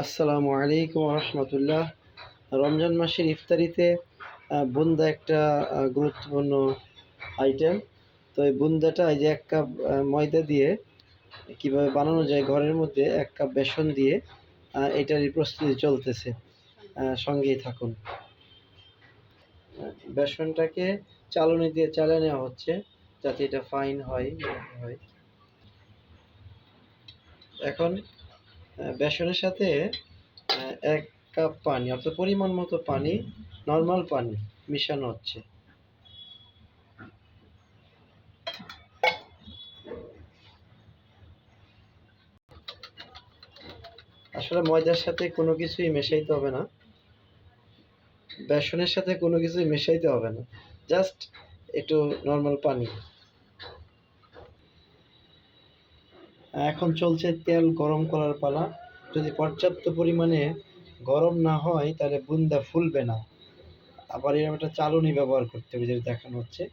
আসসালামু আলাইকুম রহমতুল্লাহ। রমজান মাসের ইফতারিতে বুন্দা একটা গুরুত্বপূর্ণ আইটেম। তো এই বুন্দাটা এই যে 1 কাপ ময়দা দিয়ে কিভাবে বানানো যায় ঘরের মধ্যে, 1 কাপ বেসন দিয়ে এটারই প্রস্তুতি চলতেছে। সঙ্গেই থাকুন। বেসনটাকে চালনি দিয়ে চালিয়ে নেওয়া হচ্ছে যাতে এটা ফাইন হয়। এখন বেসনের সাথে 1 কাপ পানি, অর্থাৎ পরিমাণ মতো পানি, নর্মাল পানি মিশানো হচ্ছে। আসলে ময়দার সাথে কোনো কিছুই মেশাইতে হবে না, বেসনের সাথে কোনো কিছুই মেশাইতে হবে না, জাস্ট একটু নর্মাল পানি। এখন চলছে তেল গরম করার পালা। যদি পর্যাপ্ত পরিমাণে গরম না হয় তাহলে বুন্দা ফুলবে না। আবার এরকম একটা চালনি ব্যবহার করতে হবে, যেটা দেখানো হচ্ছে।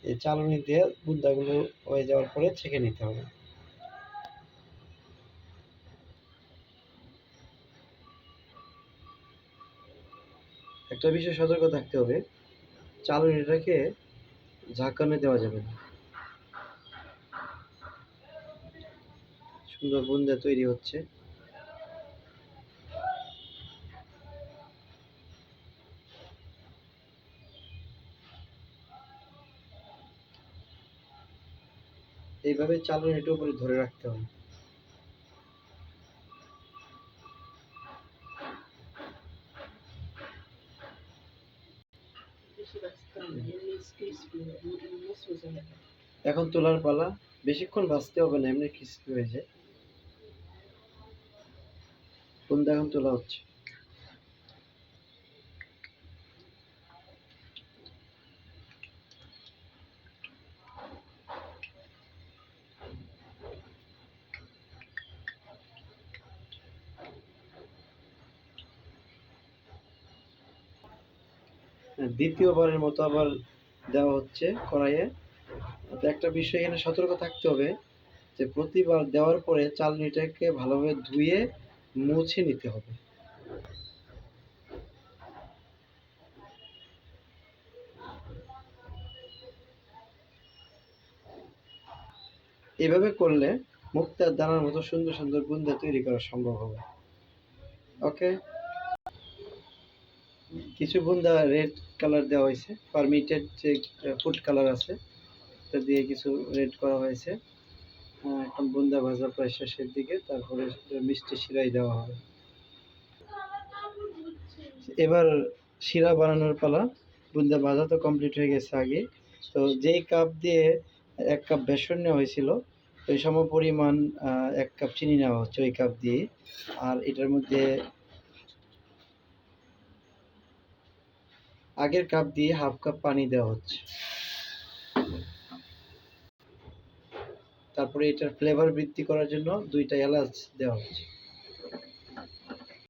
এই চালনি দিয়ে বুন্দাগুলো হয়ে যাওয়ার পরে ছেঁকে নিতে হবে। একটা বিষয় সতর্ক থাকতে হবে, চালনিটাকে ঝাঁকানো দেওয়া যাবে না। সুন্দর বুন্দা তৈরি হচ্ছে। এইভাবে চালনিটার উপরে ধরে রাখতে হবে। এখন তোলার পালা। বেশিক্ষণ ভাজতে হবে না, এমনি ক্রিস্পি হয়ে যায়। বুন্দা এখন তোলা হচ্ছে। দ্বিতীয়বারের মতো আবার দেওয়া হচ্ছে কড়াইয়ে। তো একটা বিষয় এখানে সতর্ক থাকতে হবে যে প্রতিবার দেওয়ার পরে চালনিটাকে ভালোভাবে ধুয়ে মুছে নিতে হবে। এভাবে করলে মুক্তার দানার মতো সুন্দর সুন্দর বুন্দা তৈরি করা সম্ভব হবে। ওকে, কিছু বুন্দা রেড কালার দেওয়া হয়েছে, পারমিটেড যে ফুড কালার আছে এটা দিয়ে কিছু রেড করা হয়েছে। এখন বুন্দা ভাজা প্রায় শেষের দিকে, তারপরে মিষ্টি শিরাই দেওয়া হবে। এবার শিরা বানানোর পালা। বুন্দা ভাজা তো কমপ্লিট হয়ে গেছে আগে। তো যেই কাপ দিয়ে 1 কাপ বেসন নেওয়া হয়েছিল, ওই সম পরিমাণ 1 কাপ চিনি নেওয়া হচ্ছে ওই কাপ দিয়ে। আর এটার মধ্যে আগের কাপ দিয়ে 1/2 কাপ পানি দেওয়া হচ্ছে। তারপরে এটার ফ্লেভার বৃদ্ধি করার জন্য 2টা এলাচ দেওয়া হচ্ছে।